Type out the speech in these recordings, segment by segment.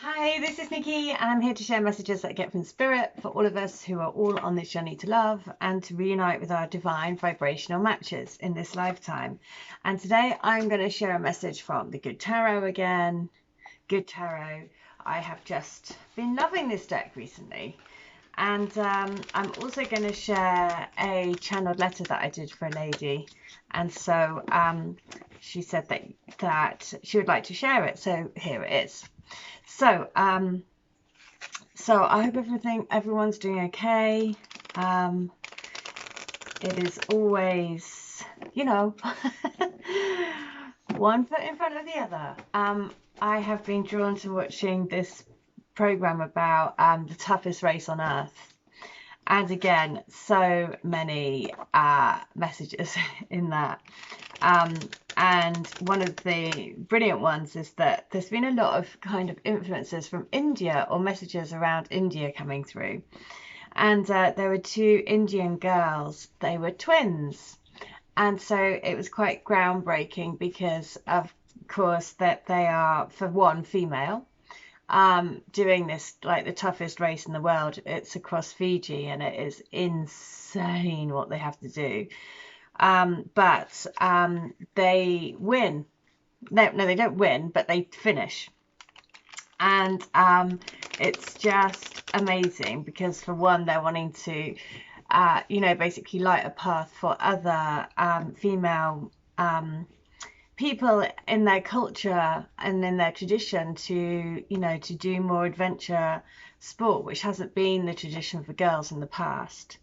Hi, this is Nikki, and I'm here to share messages that get from Spirit for all of us who are all on this journey to love and to reunite with our divine vibrational matches in this lifetime. And today I'm going to share a message from the Good Tarot again. Good Tarot. I have just been loving this deck recently. And I'm also going to share a channeled letter that I did for a lady. And so she said that she would like to share it. So here it is. So I hope everyone's doing okay. It is always, one foot in front of the other. I have been drawn to watching this program about the toughest race on earth. And again, so many messages in that. And one of the brilliant ones is that there's been a lot of kind of influences from India or messages around India coming through. And there were two Indian girls, they were twins. And so it was quite groundbreaking because, of course, that they are, for one, female. Doing this, like the toughest race in the world. It's across Fiji and it is insane what they have to do. But they win. No, they don't win, but they finish. And it's just amazing because, for one, they're wanting to, basically light a path for other female people in their culture and in their tradition to, to do more adventure sport, which hasn't been the tradition for girls in the past.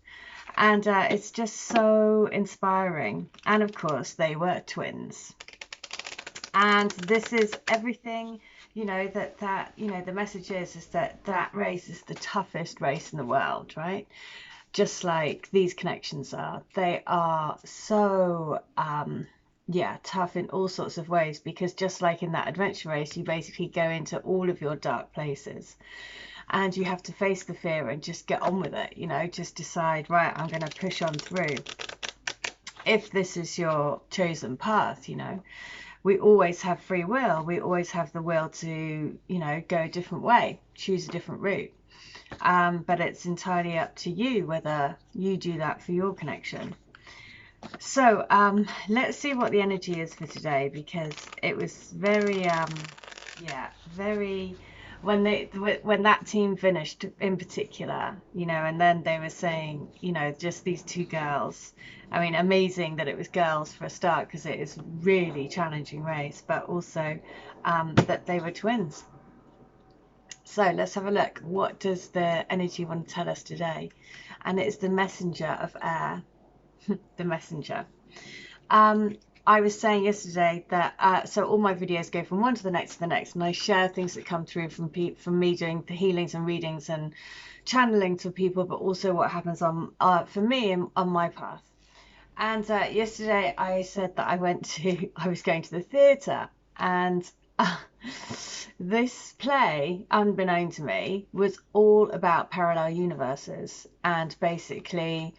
And it's just so inspiring. And of course, they were twins. And this is everything, the message is that race is the toughest race in the world, right? Just like these connections are. They are so, tough in all sorts of ways, because just like in that adventure race, you basically go into all of your dark places. And you have to face the fear and just get on with it, just decide, right, I'm going to push on through. If this is your chosen path, we always have free will. We always have the will to, go a different way, choose a different route. But it's entirely up to you whether you do that for your connection. So let's see what the energy is for today, because it was very, very... when that team finished in particular, and then they were saying, just these two girls. I mean, amazing that it was girls for a start, because it is really challenging race, but also that they were twins. So let's have a look. What does the energy want to tell us today? And it's the messenger of air. The messenger. I was saying yesterday that so all my videos go from one to the next, and I share things that come through from me doing the healings and readings and channeling to people, but also what happens on for me on my path. And yesterday I said that I was going to the theatre, and this play, unbeknown to me, was all about parallel universes. And basically,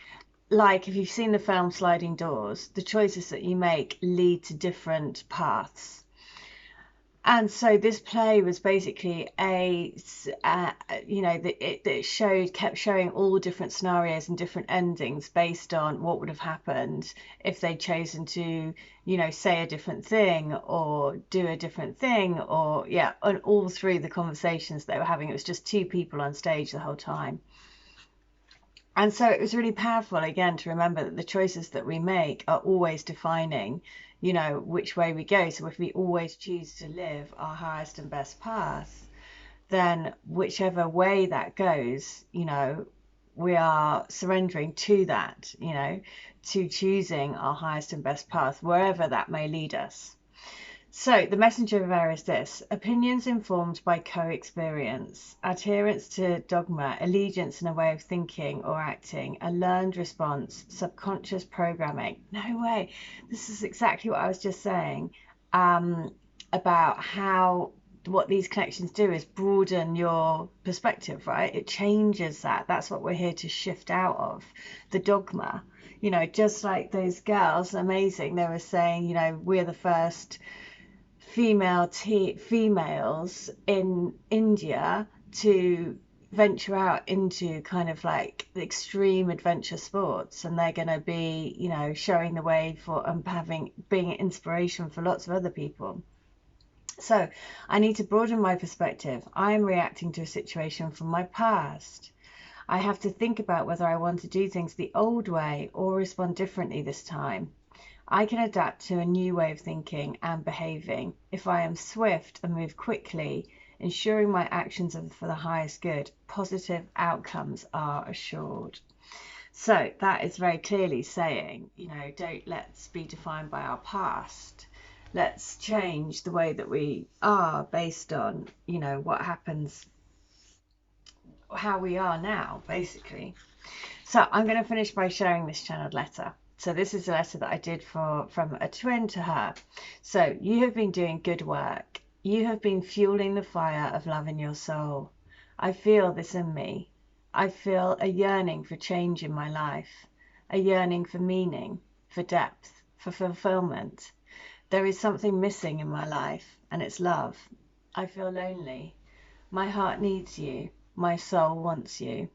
like if you've seen the film Sliding Doors, the choices that you make lead to different paths. And so this play was basically it kept showing all different scenarios and different endings based on what would have happened if they'd chosen to, say a different thing or do a different thing, or and all through the conversations they were having. It was just two people on stage the whole time. And so it was really powerful, again, to remember that the choices that we make are always defining, which way we go. So if we always choose to live our highest and best path, then whichever way that goes, we are surrendering to that, to choosing our highest and best path, wherever that may lead us. So the messenger of air is this: opinions informed by co-experience, adherence to dogma, allegiance in a way of thinking or acting, a learned response, subconscious programming. No way. This is exactly what I was just saying about how what these connections do is broaden your perspective, right? It changes that. That's what we're here to shift out of, the dogma. Just like those girls, amazing. They were saying, we're the first females in India to venture out into kind of like extreme adventure sports, and they're going to be, you know, showing the way for being an inspiration for lots of other people. So I need to broaden my perspective. I am reacting to a situation from my past. I have to think about whether I want to do things the old way or respond differently this time. I can adapt to a new way of thinking and behaving if I am swift and move quickly, ensuring my actions are for the highest good. Positive outcomes are assured. So that is very clearly saying, you know, let's be defined by our past. Let's change the way that we are based on, you know, what happens, how we are now, basically. So I'm going to finish by sharing this channeled letter. So this is a letter that I did from a twin to her. So you have been doing good work. You have been fueling the fire of love in your soul. I feel this in me. I feel a yearning for change in my life, a yearning for meaning, for depth, for fulfillment. There is something missing in my life, and it's love. I feel lonely. My heart needs you. My soul wants you.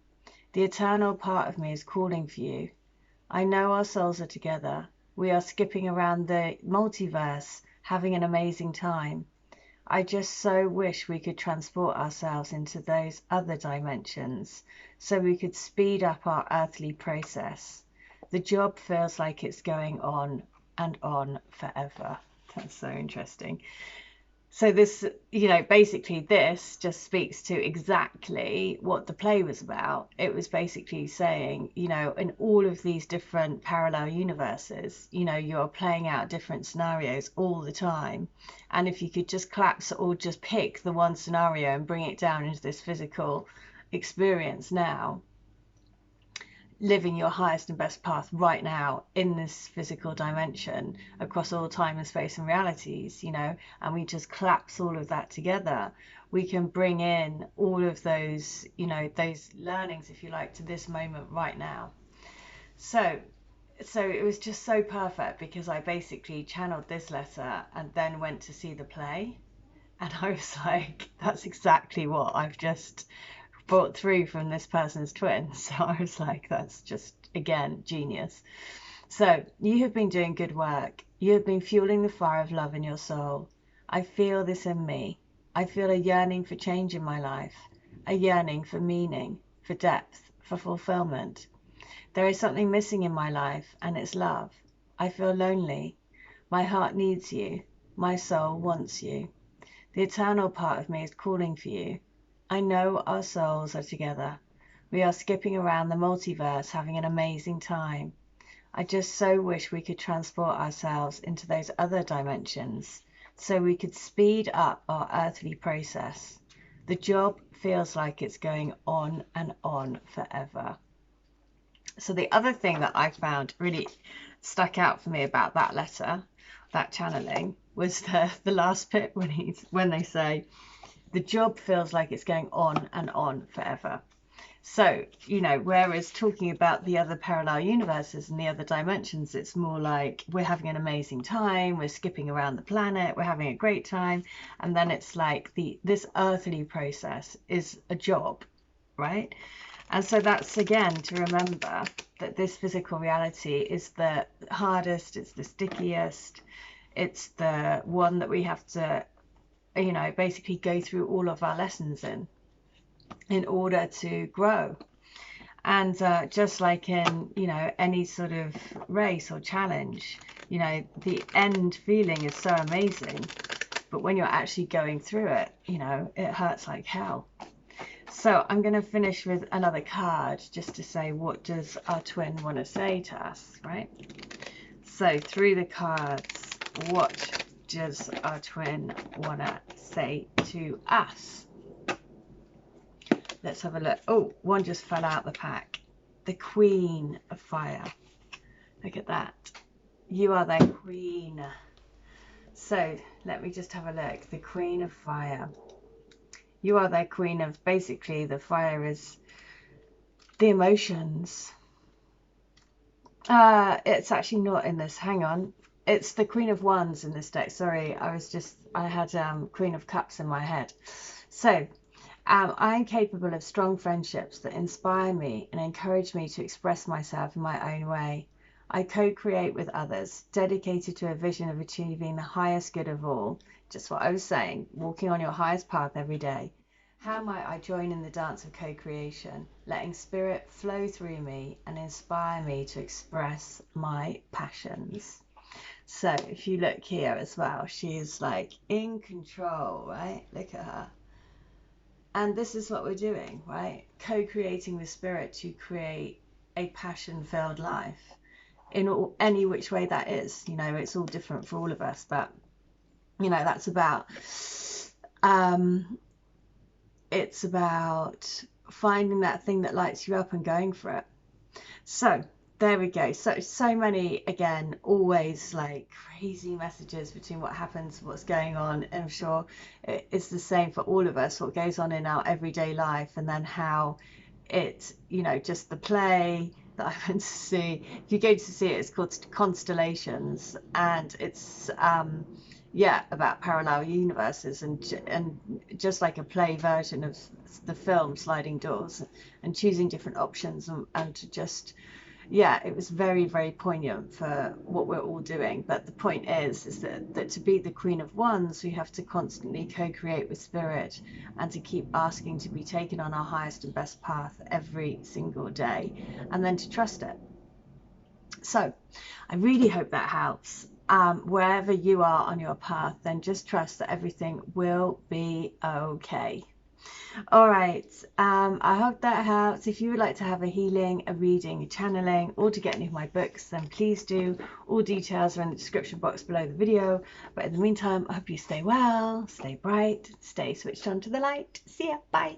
The eternal part of me is calling for you. I know our souls are together. We are skipping around the multiverse, having an amazing time. I just so wish we could transport ourselves into those other dimensions so we could speed up our earthly process. The job feels like it's going on and on forever. That's so interesting. So this, you know, basically this just speaks to exactly what the play was about. It was basically saying, you know, in all of these different parallel universes, you know, you're playing out different scenarios all the time. And if you could just collapse or just pick the one scenario and bring it down into this physical experience now, living your highest and best path right now in this physical dimension across all time and space and realities, you know, and we just collapse all of that together, we can bring in all of those, you know, those learnings, if you like, to this moment right now. So it was just so perfect because I basically channeled this letter and then went to see the play, and I was like, that's exactly what I've just brought through from this person's twin. So I was like, that's just, again, genius. So you have been doing good work. You have been fueling the fire of love in your soul. I feel this in me. I feel a yearning for change in my life, a yearning for meaning, for depth, for fulfillment. There is something missing in my life, and it's love. I feel lonely. My heart needs you. My soul wants you. The eternal part of me is calling for you. I know our souls are together. We are skipping around the multiverse, having an amazing time. I just so wish we could transport ourselves into those other dimensions so we could speed up our earthly process. The job feels like it's going on and on forever. So the other thing that I found really stuck out for me about that letter, that channeling, was the last bit when they say, the job feels like it's going on and on forever. So, you know, whereas talking about the other parallel universes and the other dimensions, it's more like we're having an amazing time, we're skipping around the planet, we're having a great time. And then it's like this earthly process is a job, right? And so that's, again, to remember that this physical reality is the hardest, it's the stickiest, it's the one that we have to, you know, basically go through all of our lessons in order to grow. And just like in, you know, any sort of race or challenge, you know, the end feeling is so amazing, but when you're actually going through it, you know, it hurts like hell. So I'm going to finish with another card just to say, what does our twin want to say to us, right? So through the cards, what does our twin want to say to us? Let's have a look. Oh, one just fell out the pack. The Queen of Fire. Look at that. You are their queen. So let me just have a look. The Queen of Fire. You are their queen of, basically, the fire is the emotions. It's actually not in this. Hang on. it's the Queen of Wands in this deck. Sorry, I had Queen of Cups in my head. So I am capable of strong friendships that inspire me and encourage me to express myself in my own way. I co-create with others, dedicated to a vision of achieving the highest good of all. Just what I was saying, walking on your highest path every day. How might I join in the dance of co-creation, letting spirit flow through me and inspire me to express my passions? So if you look here as well, she's like in control, right? Look at her. And this is what we're doing, right? Co-creating with spirit to create a passion-filled life in any which way that is. You know, it's all different for all of us, but you know, that's about it's about finding that thing that lights you up and going for it. So there we go. So many, again, always like crazy messages between what happens, what's going on. And I'm sure it's the same for all of us, what goes on in our everyday life, and then how it's, you know, just the play that I went to see. If you go to see it, it's called Constellations, and it's yeah, about parallel universes, and just like a play version of the film Sliding Doors, and choosing different options, and to just, yeah, it was very, very poignant for what we're all doing. But the point is that to be the Queen of Wands, we have to constantly co-create with spirit and to keep asking to be taken on our highest and best path every single day, and then to trust it. So I really hope that helps. Wherever you are on your path, then just trust that everything will be okay. All right, I hope that helps. If you would like to have a healing, a reading, a channeling, or to get any of my books, then please do. All details are in the description box below the video. But in the meantime, I hope you stay well, stay bright, stay switched on to the light. See ya, bye.